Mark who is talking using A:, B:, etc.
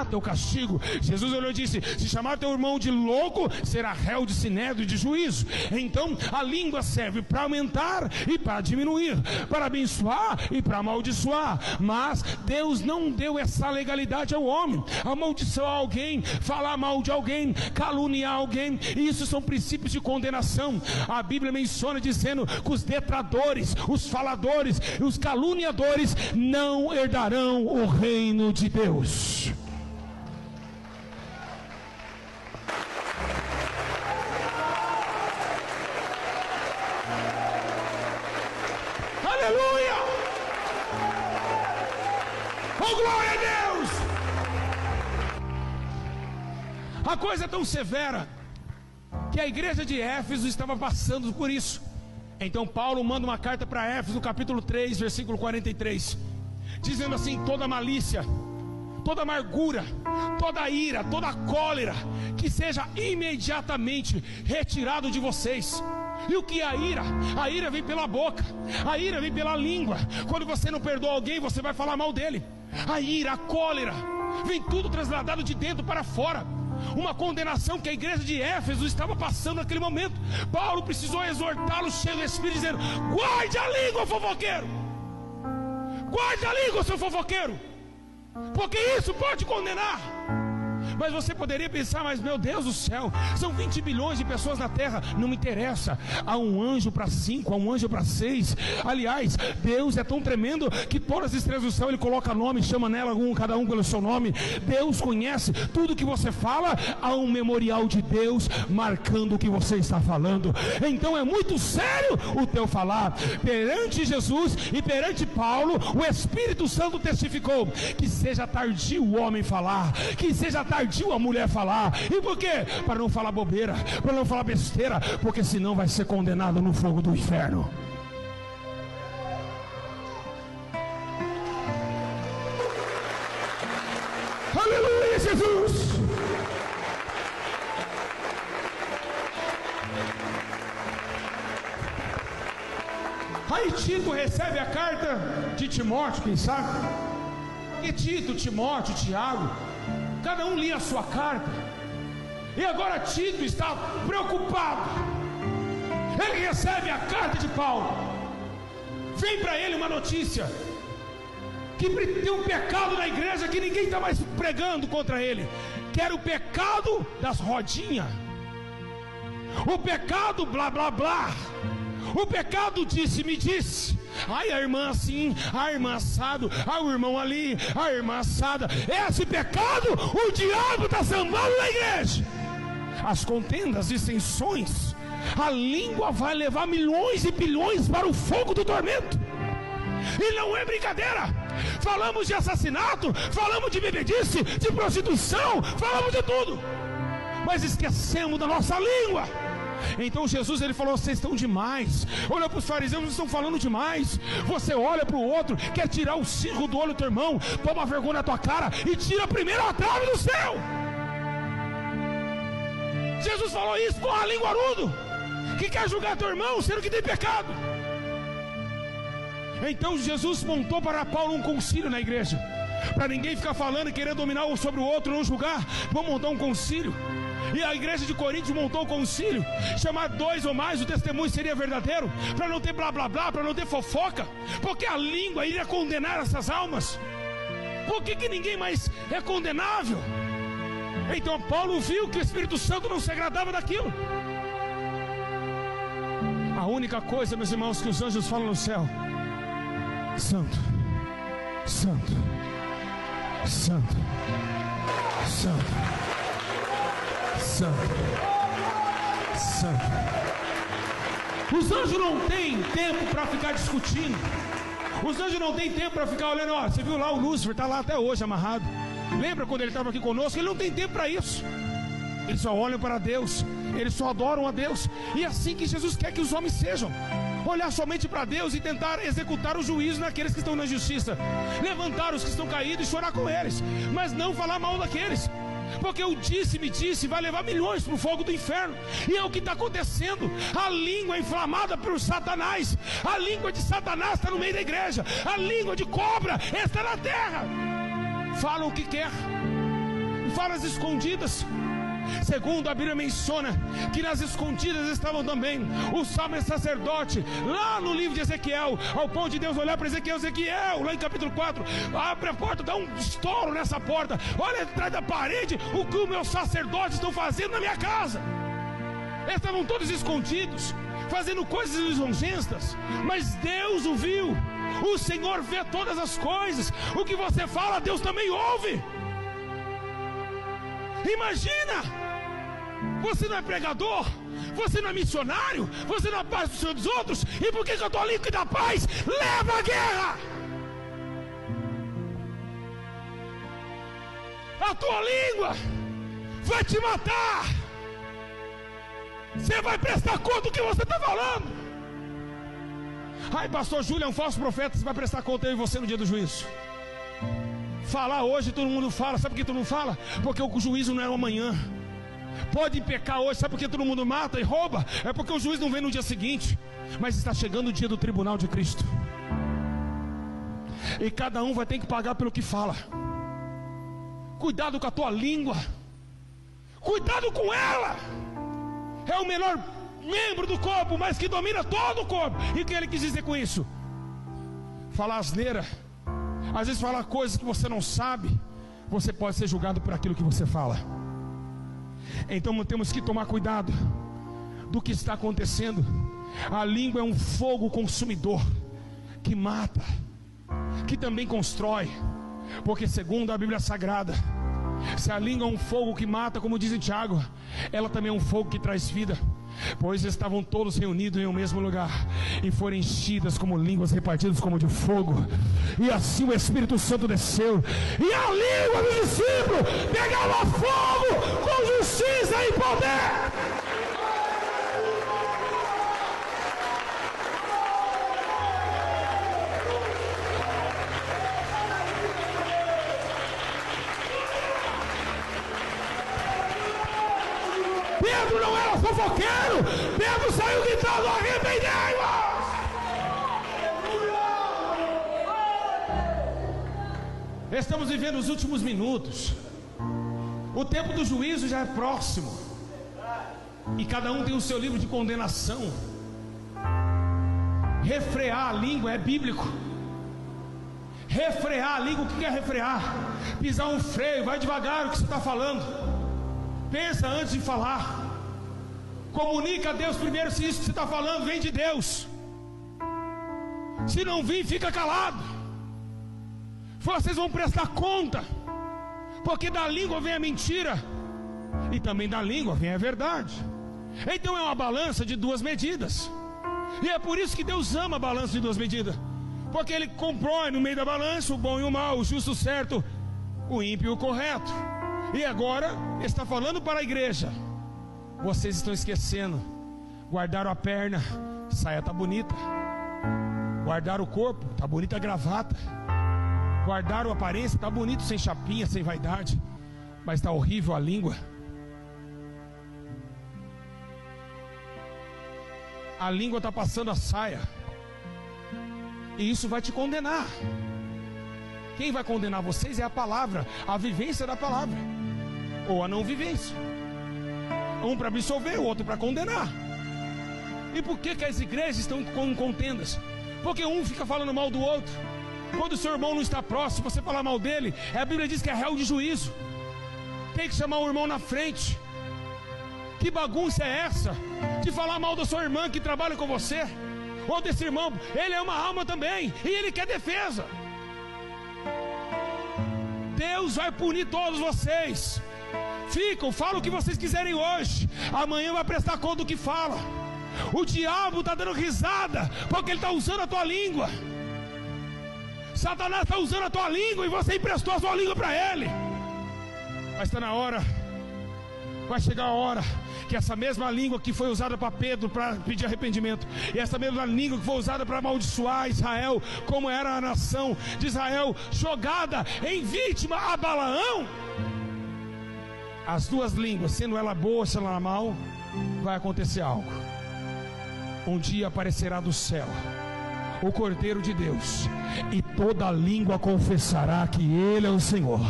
A: teu castigo. Jesus olhou e disse: se chamar teu irmão de louco, será réu de sinédrio e de juízo. Então a língua serve para aumentar e para diminuir, para abençoar e para amaldiçoar. Mas Deus não deu essa legalidade ao homem. Amaldiçoar alguém, falar mal de alguém, caluniar alguém, isso são princípios de condenação. A Bíblia menciona dizendo que os detratores, os faladores e os caluniadores não herdarão o reino de Deus. Aleluia! Oh, glória a Deus! A coisa é tão severa que a igreja de Éfeso estava passando por isso. Então Paulo manda uma carta para Éfeso, no capítulo 3, versículo 43, dizendo assim: toda malícia, toda amargura, toda ira, toda cólera, que seja imediatamente retirado de vocês. E o que é a ira? A ira vem pela boca, a ira vem pela língua. Quando você não perdoa alguém, você vai falar mal dele. A ira, a cólera, vem tudo trasladado de dentro para fora. Uma condenação que a igreja de Éfeso estava passando naquele momento. Paulo precisou exortá-los, cheio do Espírito, dizendo: guarde a língua, fofoqueiro! Guarde a língua, seu fofoqueiro! Porque isso pode condenar. Mas você poderia pensar: mas meu Deus do céu, são 20 bilhões de pessoas na terra. Não me interessa, há um anjo para 5, há um anjo para 6. Aliás, Deus é tão tremendo que todas as estrelas do céu Ele coloca nome, chama nela cada um pelo seu nome. Deus conhece tudo que você fala. Há um memorial de Deus marcando o que você está falando. Então é muito sério o teu falar. Perante Jesus e perante Paulo, o Espírito Santo testificou que seja tardio o homem falar, que seja tardio a mulher falar. E por quê? Para não falar bobeira, para não falar besteira, porque senão vai ser condenado no fogo do inferno. Aleluia, Jesus! Aí Tito recebe a carta de Timóteo, quem sabe? E Tito, Timóteo, Tiago, cada um lia a sua carta. E agora Tito está preocupado. Ele recebe a carta de Paulo. Vem para ele uma notícia que tem um pecado na igreja que ninguém está mais pregando contra ele, que era o pecado das rodinhas, o pecado blá blá blá, o pecado disse-me disse. Ai, a irmã assim, a irmã assado, o irmão ali, a irmã assada. Esse pecado, o diabo está sambando na igreja. As contendas, dissensões, a língua vai levar milhões e bilhões para o fogo do tormento. E não é brincadeira. Falamos de assassinato, falamos de bebedice, de prostituição, falamos de tudo, mas esquecemos da nossa língua. Então Jesus, ele falou: vocês estão demais. Olha para os fariseus, eles estão falando demais. Você olha para o outro, quer tirar o cisco do olho do teu irmão, toma vergonha na tua cara e tira primeiro a trave do céu. Jesus falou isso com a linguarudo, que quer julgar teu irmão sendo que tem pecado. Então Jesus montou para Paulo um concílio na igreja, para ninguém ficar falando e querer dominar um sobre o outro, não julgar. Vamos montar um concílio. E a igreja de Corinto montou o concílio, chamar 2 ou mais, o testemunho seria verdadeiro, para não ter blá blá blá, para não ter fofoca, porque a língua iria condenar essas almas. Por que ninguém mais é condenável? Então Paulo viu que o Espírito Santo não se agradava daquilo. A única coisa, meus irmãos, que os anjos falam no céu: Santo, Santo, Santo, Santo, Santo, Santo. Os anjos não têm tempo para ficar discutindo. Os anjos não têm tempo para ficar olhando. Ó, você viu lá o Lúcifer, está lá até hoje amarrado. Lembra quando ele estava aqui conosco? Ele não tem tempo para isso. Eles só olham para Deus, eles só adoram a Deus. E é assim que Jesus quer que os homens sejam: olhar somente para Deus e tentar executar o juízo naqueles que estão na justiça, levantar os que estão caídos e chorar com eles, mas não falar mal daqueles. Porque o disse-me disse vai levar milhões para o fogo do inferno. E é o que está acontecendo. A língua é inflamada por Satanás. A língua de Satanás está no meio da igreja. A língua de cobra está na terra. Fala o que quer, falas escondidas. Segundo, a Bíblia menciona que nas escondidas estavam também o salmo sacerdote, lá no livro de Ezequiel, ao ponto de Deus olhar para Ezequiel, lá em capítulo 4, abre a porta, dá um estouro nessa porta, olha atrás da parede o que os meus sacerdotes estão fazendo na minha casa. Eles estavam todos escondidos, fazendo coisas lisonjentas, mas Deus o viu. O Senhor vê todas as coisas. O que você fala, Deus também ouve. Imagina, você não é pregador, você não é missionário, você não é paz do Senhor dos outros, e por que a tua língua que dá paz leva a guerra? A tua língua vai te matar. Você vai prestar conta do que você está falando. Ai, pastor Júlio é um falso profeta. Você vai prestar conta eu e você no dia do juízo. Falar hoje todo mundo fala. Sabe por que todo mundo fala? Porque o juízo não é amanhã. Pode pecar hoje. Sabe por que todo mundo mata e rouba? É porque o juízo não vem no dia seguinte. Mas está chegando o dia do tribunal de Cristo, e cada um vai ter que pagar pelo que fala. Cuidado com a tua língua. Cuidado com ela. É o menor membro do corpo, mas que domina todo o corpo. E o que ele quis dizer com isso? Falar asneira. Às vezes falar coisas que você não sabe, você pode ser julgado por aquilo que você fala. Então temos que tomar cuidado do que está acontecendo. A língua é um fogo consumidor, que mata, que também constrói. Porque segundo a Bíblia Sagrada, se a língua é um fogo que mata, como diz em Tiago, ela também é um fogo que traz vida. Pois estavam todos reunidos em um mesmo lugar, e foram enchidas como línguas repartidas como de fogo. E assim o Espírito Santo desceu, e a língua do discípulo pegava fogo com justiça e poder. Pedro não era fofoqueiro. Pedro saiu gritando: arrependei-vos. Estamos vivendo os últimos minutos. O tempo do juízo já é próximo, e cada um tem o seu livro de condenação. Refrear a língua é bíblico. Refrear a língua, o que é refrear? Pisar um freio, vai devagar o que você está falando. Pensa antes de falar. Comunica a Deus primeiro se isso que você está falando vem de Deus. Se não vir, fica calado. Vocês vão prestar conta. Porque da língua vem a mentira, e também da língua vem a verdade. Então é uma balança de duas medidas. E é por isso que Deus ama a balança de duas medidas. Porque Ele compõe no meio da balança o bom e o mal, o justo e o certo, o ímpio e o correto. E agora está falando para a igreja: vocês estão esquecendo. Guardaram a perna, saia está bonita. Guardaram o corpo, está bonita a gravata. Guardaram a aparência, está bonito sem chapinha, sem vaidade. Mas está horrível a língua. A língua está passando a saia, e isso vai te condenar. Quem vai condenar vocês é a palavra, a vivência da palavra, ou a não vivência. Um para absolver, o outro para condenar. E por que as igrejas estão com contendas? Porque um fica falando mal do outro. Quando o seu irmão não está próximo, você falar mal dele, a Bíblia diz que é réu de juízo. Tem que chamar o irmão na frente. Que bagunça é essa de falar mal da sua irmã que trabalha com você, ou desse irmão? Ele é uma alma também, e ele quer defesa. Deus vai punir todos vocês. Falam o que vocês quiserem hoje, amanhã vai prestar conta do que fala. O diabo está dando risada, porque ele está usando a tua língua. Satanás está usando a tua língua, e você emprestou a sua língua para ele. Mas está na hora, vai chegar a hora que essa mesma língua que foi usada para Pedro para pedir arrependimento, e essa mesma língua que foi usada para amaldiçoar Israel, como era a nação de Israel jogada em vítima a Balaão, as duas línguas, sendo ela boa, sendo ela mal, vai acontecer algo. Um dia aparecerá do céu o Cordeiro de Deus, e toda língua confessará que Ele é o Senhor.